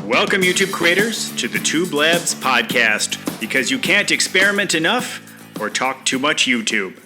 Welcome, YouTube creators, to the Tube Labs podcast, because you can't experiment enough or talk too much YouTube.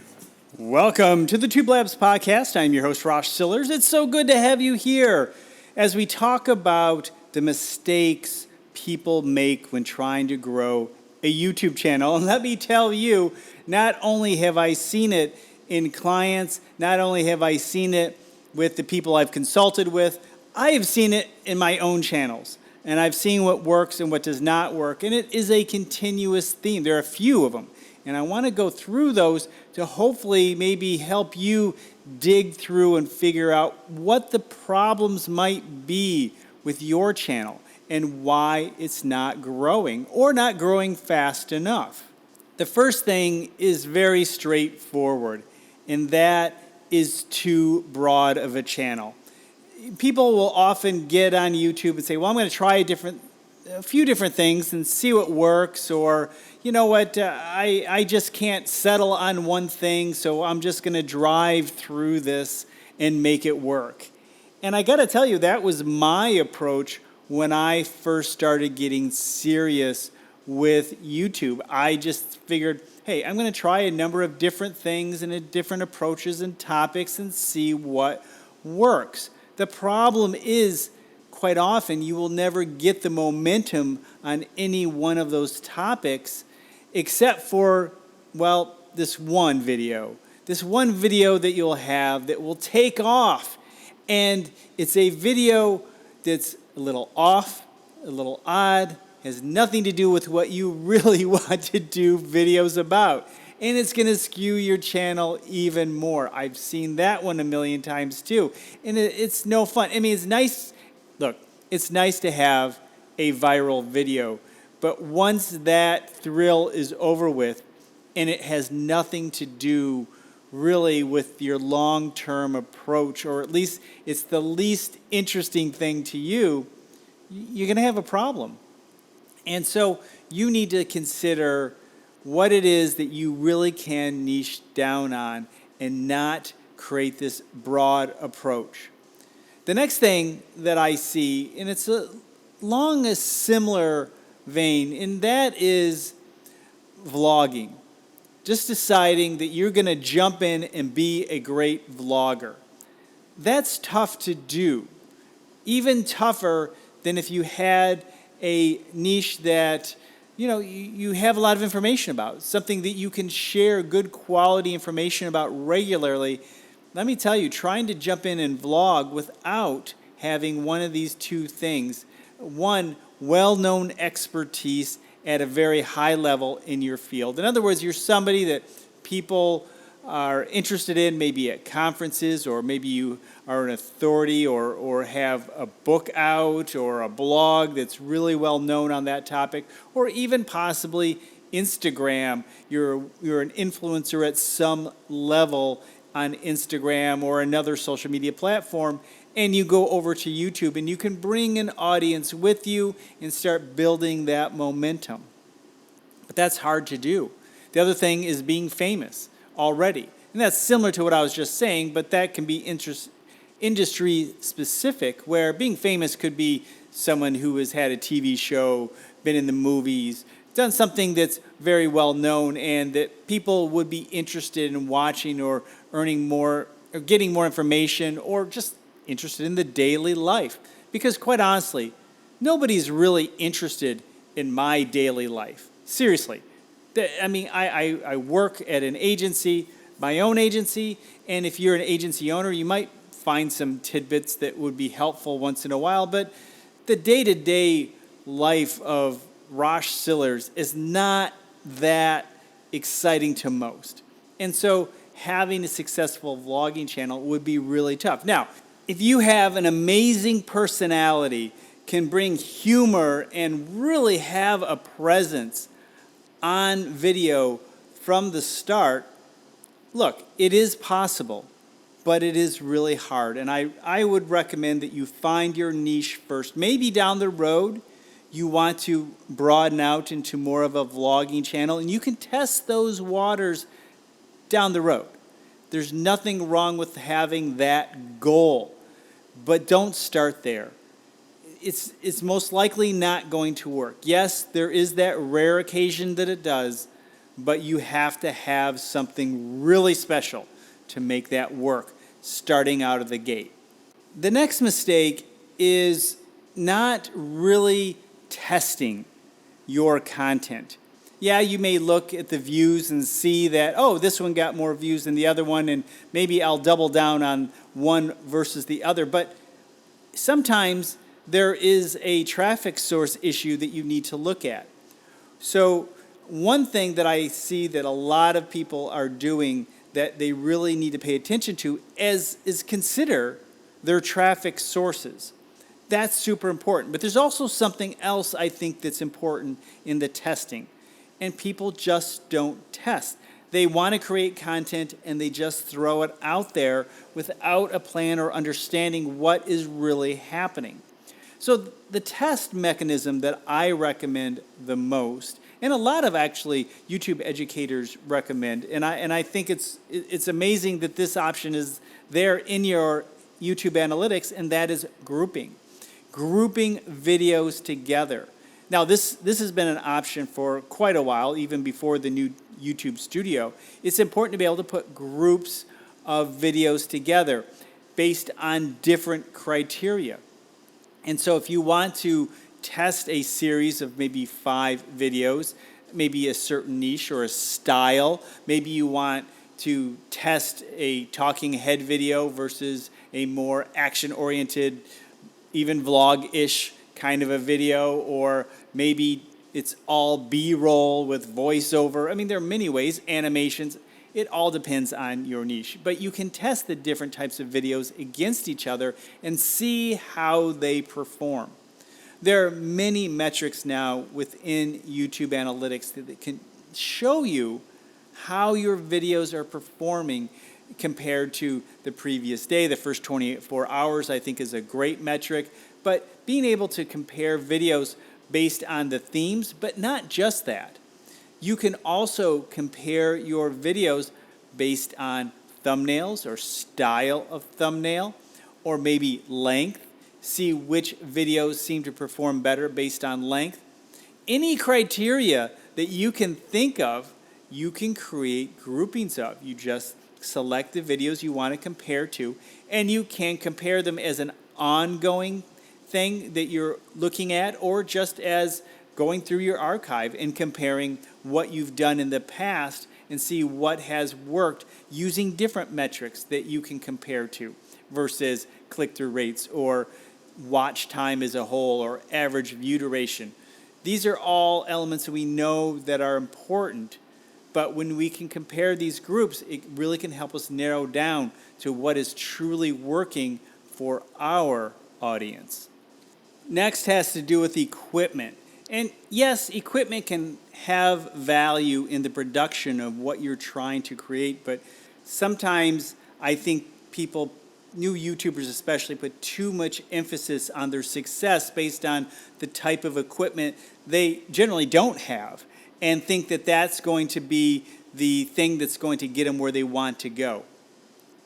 Welcome to the Tube Labs podcast. I'm your host, Rosh Sillers. It's so good to have you here as we talk about the mistakes people make when trying to grow a YouTube channel. And let me tell you, not only have I seen it in clients, not only have I seen it with the people I've consulted with, I have seen it in my own channels. And I've seen what works and what does not work. And it is a continuous theme. There are a few of them. And I want to go through those to hopefully maybe help you dig through and figure out what the problems might be with your channel and why it's not growing or not growing fast enough. The first thing is very straightforward, and that is too broad of a channel. People will often get on YouTube and say, well, I'm going to try a few different things and see what works, or, you know what, I just can't settle on one thing, so I'm just going to drive through this and make it work. And I got to tell you, that was my approach when I first started getting serious with YouTube. I just figured, hey, I'm going to try a number of different things and different approaches and topics and see what works. The problem is, quite often, you will never get the momentum on any one of those topics except for, well, this one video. This one video that you'll have that will take off. And it's a video that's a little off, a little odd, has nothing to do with what you really want to do videos about. And it's going to skew your channel even more. I've seen that one a million times too. And it's no fun. I mean, it's nice. Look, it's nice to have a viral video. But once that thrill is over with, and it has nothing to do really with your long-term approach, or at least it's the least interesting thing to you, you're going to have a problem. And so you need to consider what it is that you really can niche down on and not create this broad approach. The next thing that I see, and it's along a similar vein, and that is vlogging. Just deciding that you're going to jump in and be a great vlogger. That's tough to do. Even tougher than if you had a niche that you have a lot of information about, something that you can share good quality information about regularly. Let me tell you, trying to jump in and vlog without having one of these two things, one, well-known expertise at a very high level in your field. In other words, you're somebody that people are interested in, maybe at conferences, or maybe you are an authority or have a book out or a blog that's really well known on that topic, or even possibly Instagram. You're an influencer at some level on Instagram or another social media platform, and you go over to YouTube and you can bring an audience with you and start building that momentum. But that's hard to do. The other thing is being famous already. And that's similar to what I was just saying, but that can be industry specific, where being famous could be someone who has had a TV show, been in the movies, done something that's very well known and that people would be interested in watching or earning more or getting more information, or just interested in the daily life. Because quite honestly, nobody's really interested in my daily life. Seriously. I mean, I work at an agency, my own agency, and if you're an agency owner, you might find some tidbits that would be helpful once in a while, but the day-to-day life of Rosh Sillers is not that exciting to most. And so having a successful vlogging channel would be really tough. Now, if you have an amazing personality, can bring humor, and really have a presence on video from the start, look, it is possible, but it is really hard. And I would recommend that you find your niche first. Maybe down the road, you want to broaden out into more of a vlogging channel, and you can test those waters down the road. There's nothing wrong with having that goal, but don't start there. it's most likely not going to work. Yes, there is that rare occasion that it does, but you have to have something really special to make that work starting out of the gate. The next mistake is not really testing your content. Yeah, you may look at the views and see that, oh, this one got more views than the other one, and maybe I'll double down on one versus the other. But sometimes there is a traffic source issue that you need to look at. So one thing that I see that a lot of people are doing that they really need to pay attention to is consider their traffic sources. That's super important. But there's also something else I think that's important in the testing. And people just don't test. They want to create content and they just throw it out there without a plan or understanding what is really happening. So the test mechanism that I recommend the most, and a lot of actually YouTube educators recommend, and I think it's amazing that this option is there in your YouTube analytics, and that is grouping. Grouping videos together. Now this has been an option for quite a while, even before the new YouTube Studio. It's important to be able to put groups of videos together based on different criteria. And so if you want to test a series of maybe 5 videos, maybe a certain niche or a style, maybe you want to test a talking head video versus a more action-oriented, even vlog-ish kind of a video, or maybe it's all B-roll with voiceover. I mean, there are many ways, animations. It all depends on your niche. But you can test the different types of videos against each other and see how they perform. There are many metrics now within YouTube Analytics that can show you how your videos are performing compared to the previous day. The first 24 hours, I think, is a great metric. But being able to compare videos based on the themes, but not just that. You can also compare your videos based on thumbnails or style of thumbnail, or maybe length. See which videos seem to perform better based on length. Any criteria that you can think of, you can create groupings of. You just select the videos you want to compare to, and you can compare them as an ongoing thing that you're looking at, or just as going through your archive and comparing what you've done in the past and see what has worked using different metrics that you can compare to versus click-through rates or watch time as a whole or average view duration. These are all elements that we know that are important, but when we can compare these groups, it really can help us narrow down to what is truly working for our audience. Next has to do with equipment. And yes, equipment can have value in the production of what you're trying to create, but sometimes I think people, new YouTubers especially, put too much emphasis on their success based on the type of equipment they generally don't have, and think that that's going to be the thing that's going to get them where they want to go.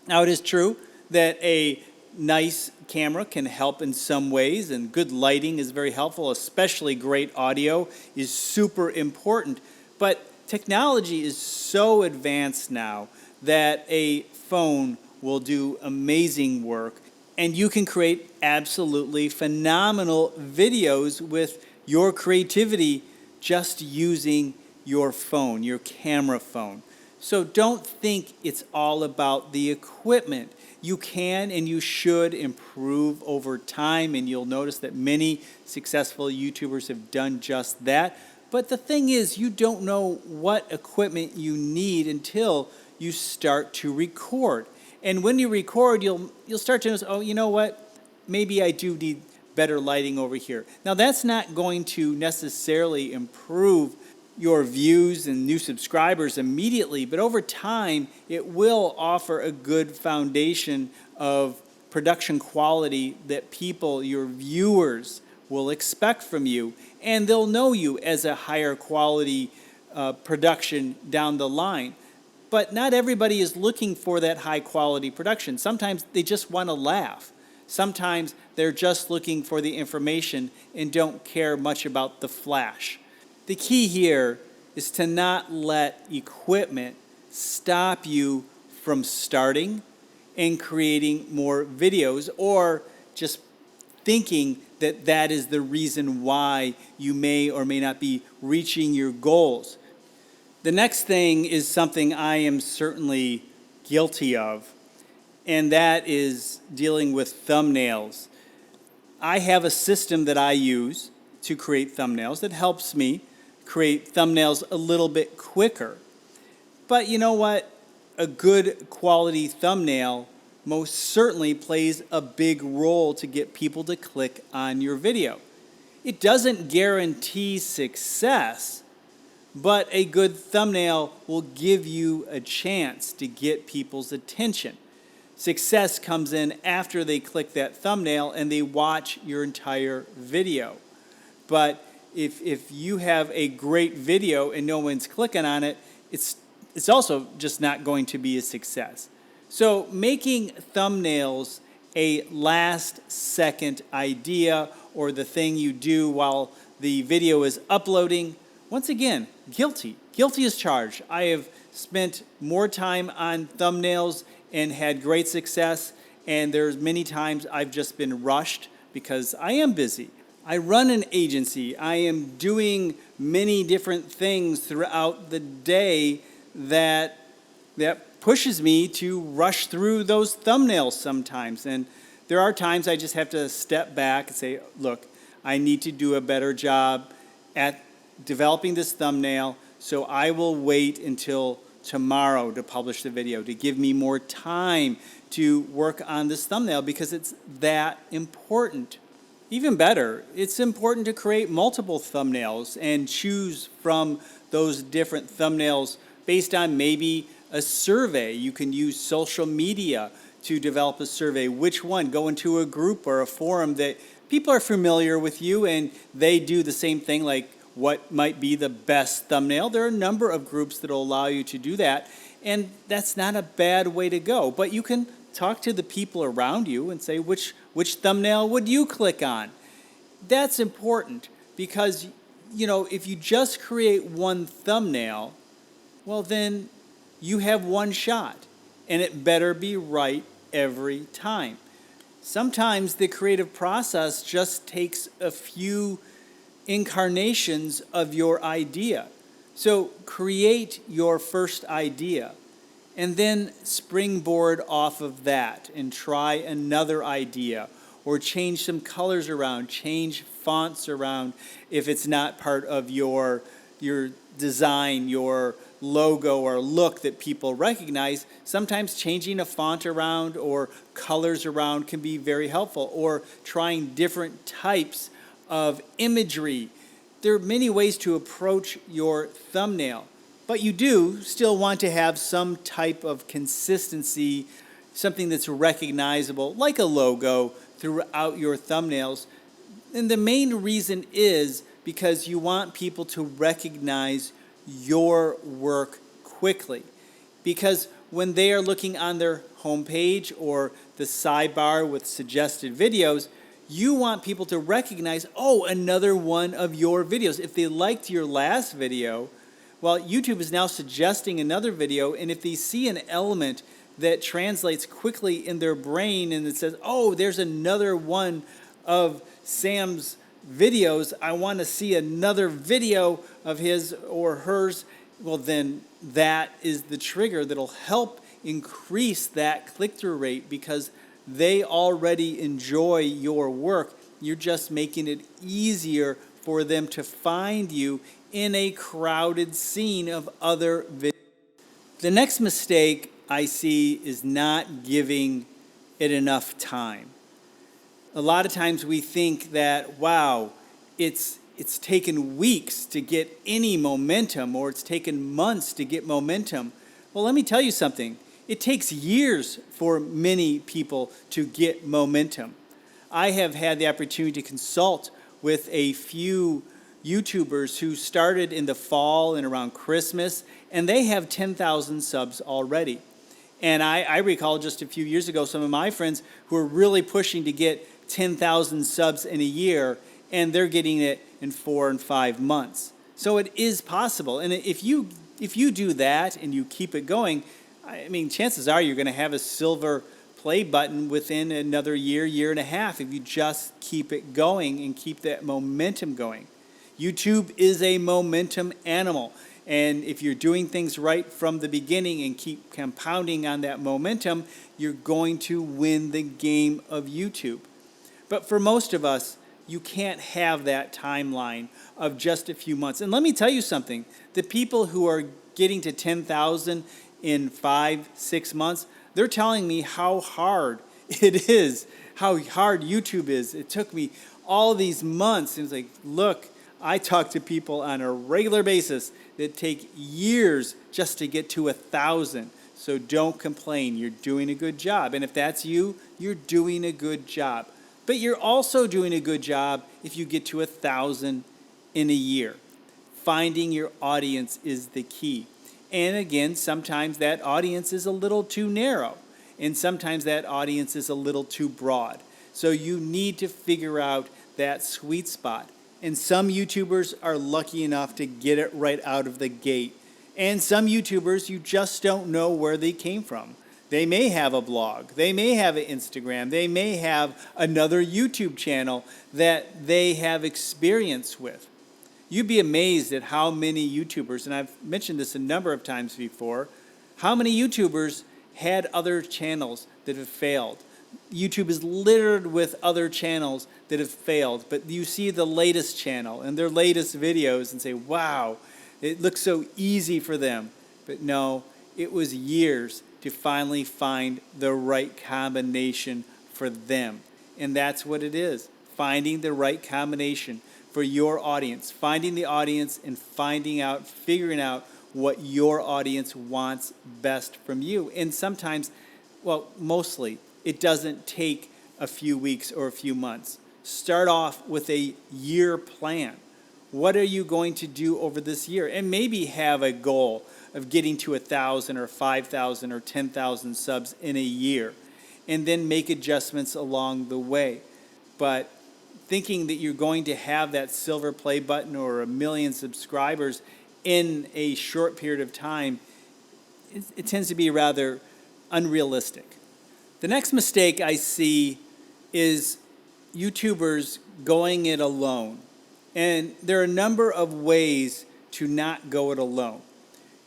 Now, it is true that a nice camera can help in some ways, and good lighting is very helpful, especially great audio is super important. But technology is so advanced now that a phone will do amazing work, and you can create absolutely phenomenal videos with your creativity just using your phone, your camera phone. So don't think it's all about the equipment. You can and you should improve over time, and you'll notice that many successful YouTubers have done just that. But the thing is, you don't know what equipment you need until you start to record. And when you record, you'll start to notice, oh, you know what? Maybe I do need better lighting over here. Now, that's not going to necessarily improve your views and new subscribers immediately, but over time it will offer a good foundation of production quality that people, your viewers, will expect from you, and they'll know you as a higher quality production down the line. But not everybody is looking for that high quality production. Sometimes they just want to laugh. Sometimes they're just looking for the information and don't care much about the flash. The key here is to not let equipment stop you from starting and creating more videos, or just thinking that that is the reason why you may or may not be reaching your goals. The next thing is something I am certainly guilty of, and that is dealing with thumbnails. I have a system that I use to create thumbnails that helps me create thumbnails a little bit quicker. But you know what? A good quality thumbnail most certainly plays a big role to get people to click on your video. It doesn't guarantee success, but a good thumbnail will give you a chance to get people's attention. Success comes in after they click that thumbnail and they watch your entire video. But if you have a great video and no one's clicking on it, it's also just not going to be a success. So making thumbnails a last-second idea, or the thing you do while the video is uploading, once again, guilty. Guilty as charged. I have spent more time on thumbnails and had great success, and there's many times I've just been rushed because I am busy. I run an agency. I am doing many different things throughout the day that pushes me to rush through those thumbnails sometimes. And there are times I just have to step back and say, look, I need to do a better job at developing this thumbnail, so I will wait until tomorrow to publish the video, to give me more time to work on this thumbnail, because it's that important. Even better, it's important to create multiple thumbnails and choose from those different thumbnails based on maybe a survey. You can use social media to develop a survey. Which one? Go into a group or a forum that people are familiar with you and they do the same thing, like what might be the best thumbnail. There are a number of groups that will allow you to do that, and that's not a bad way to go. But you can talk to the people around you and say, which thumbnail would you click on? That's important, because if you just create one thumbnail, well, then you have one shot, and it better be right every time. Sometimes the creative process just takes a few incarnations of your idea. So create your first idea and then springboard off of that and try another idea, or change some colors around, change fonts around if it's not part of your design, your logo or look that people recognize. Sometimes changing a font around or colors around can be very helpful, or trying different types of imagery. There are many ways to approach your thumbnail, but you do still want to have some type of consistency, something that's recognizable, like a logo, throughout your thumbnails. And the main reason is because you want people to recognize your work quickly. Because when they are looking on their homepage or the sidebar with suggested videos, you want people to recognize, oh, another one of your videos. If they liked your last video, well, YouTube is now suggesting another video, and if they see an element that translates quickly in their brain and it says, oh, there's another one of Sam's videos, I want to see another video of his or hers, well, then that is the trigger that'll help increase that click-through rate, because they already enjoy your work. You're just making it easier for them to find you in a crowded scene of other videos. The next mistake I see is not giving it enough time. A lot of times we think that, wow, it's taken weeks to get any momentum, or it's taken months to get momentum. Well, let me tell you something. It takes years for many people to get momentum. I have had the opportunity to consult with a few YouTubers who started in the fall and around Christmas, and they have 10,000 subs already. And I recall just a few years ago, some of my friends who were really pushing to get 10,000 subs in a year, and they're getting it in 4 and 5 months. So it is possible. And if you do that and you keep it going, I mean, chances are you're going to have a silver play button within another year, year and a half, if you just keep it going and keep that momentum going. YouTube is a momentum animal. And if you're doing things right from the beginning and keep compounding on that momentum, you're going to win the game of YouTube. But for most of us, you can't have that timeline of just a few months. And let me tell you something. The people who are getting to 10,000 in 5, 6 months, they're telling me how hard it is, how hard YouTube is. It took me all these months. And it's like, look, I talk to people on a regular basis that take years just to get to 1,000. So don't complain. You're doing a good job. And if that's you, you're doing a good job. But you're also doing a good job if you get to 1,000 in a year. Finding your audience is the key. And again, sometimes that audience is a little too narrow. And sometimes that audience is a little too broad. So you need to figure out that sweet spot. And some YouTubers are lucky enough to get it right out of the gate. And some YouTubers, you just don't know where they came from. They may have a blog, they may have an Instagram, they may have another YouTube channel that they have experience with. You'd be amazed at how many YouTubers, and I've mentioned this a number of times before, how many YouTubers had other channels that have failed. YouTube is littered with other channels that have failed, but you see the latest channel and their latest videos and say, wow, it looks so easy for them. But no, it was years to finally find the right combination for them. And that's what it is, finding the right combination for your audience, finding the audience and figuring out what your audience wants best from you. And sometimes, well, mostly, it doesn't take a few weeks or a few months. Start off with a year plan. What are you going to do over this year? And maybe have a goal of getting to 1,000 or 5,000 or 10,000 subs in a year, and then make adjustments along the way. But thinking that you're going to have that silver play button or 1 million subscribers in a short period of time, it tends to be rather unrealistic. The next mistake I see is YouTubers going it alone. And there are a number of ways to not go it alone.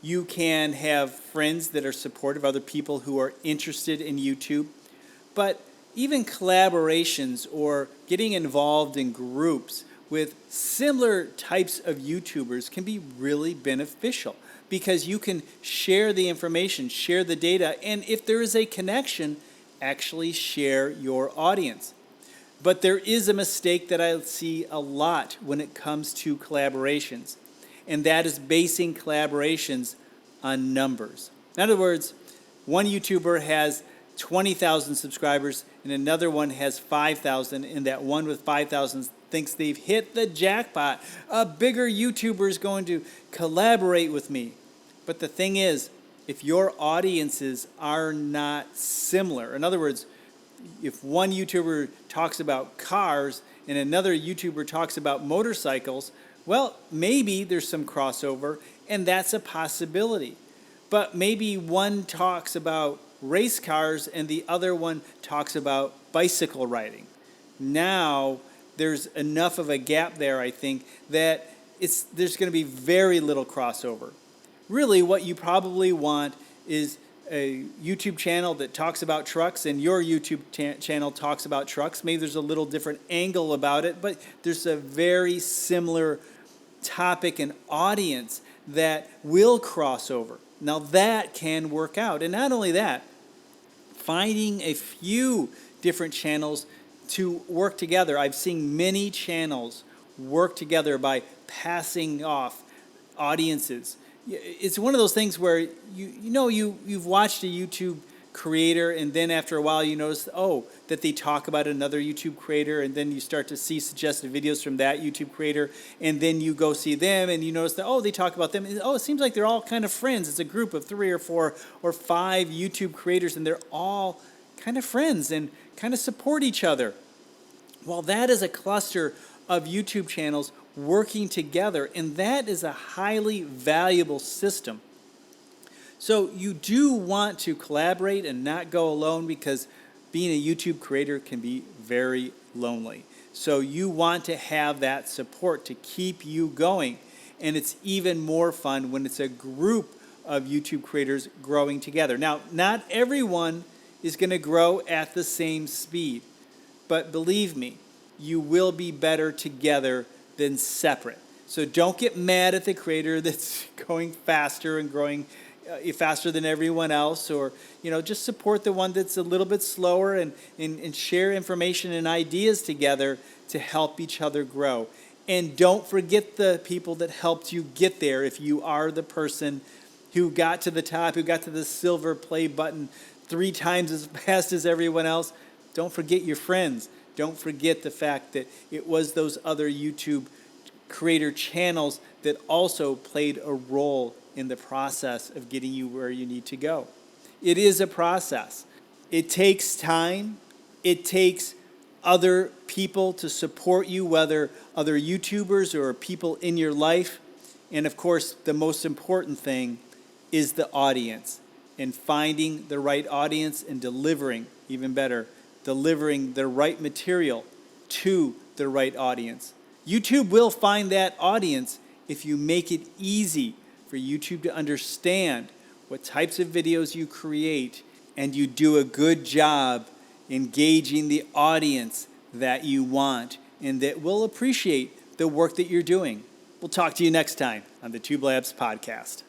You can have friends that are supportive, other people who are interested in YouTube, but even collaborations or getting involved in groups with similar types of YouTubers can be really beneficial because you can share the information, share the data, and if there is a connection, actually share your audience. But there is a mistake that I see a lot when it comes to collaborations, and that is basing collaborations on numbers. In other words, one YouTuber has 20,000 subscribers and another one has 5,000, and that one with 5,000 thinks they've hit the jackpot. A bigger YouTuber is going to collaborate with me. But the thing is, if your audiences are not similar, in other words, if one YouTuber talks about cars and another YouTuber talks about motorcycles, well, maybe there's some crossover, and that's a possibility. But maybe one talks about race cars and the other one talks about bicycle riding. Now, there's enough of a gap there, I think, that there's going to be very little crossover. Really, what you probably want is a YouTube channel that talks about trucks and your YouTube channel talks about trucks. Maybe there's a little different angle about it, but there's a very similar topic and audience that will cross over. Now that can work out. And not only that, finding a few different channels to work together. I've seen many channels work together by passing off audiences. It's one of those things where you've watched a YouTube creator, and then after a while you notice, that they talk about another YouTube creator, and then you start to see suggested videos from that YouTube creator, and then you go see them, and you notice that, they talk about them. It seems like they're all kind of friends. It's a group of 3 or 4 or 5 YouTube creators, and they're all kind of friends and kind of support each other. Well, that is a cluster of YouTube channels working together, and that is a highly valuable system. So you do want to collaborate and not go alone, because being a YouTube creator can be very lonely. So you want to have that support to keep you going. And it's even more fun when it's a group of YouTube creators growing together. Now, not everyone is going to grow at the same speed, but believe me, you will be better together than separate. So don't get mad at the creator that's going faster and growing faster than everyone else, or just support the one that's a little bit slower, and share information and ideas together to help each other grow. And don't forget the people that helped you get there. If you are the person who got to the top, who got to the silver play button 3 times as fast as everyone else, don't forget your friends. Don't forget the fact that it was those other YouTube creator channels that also played a role in the process of getting you where you need to go. It is a process. It takes time. It takes other people to support you, whether other YouTubers or people in your life. And of course, the most important thing is the audience, and finding the right audience and delivering, even better, delivering the right material to the right audience. YouTube will find that audience if you make it easy for YouTube to understand what types of videos you create, and you do a good job engaging the audience that you want and that will appreciate the work that you're doing. We'll talk to you next time on the Tube Labs podcast.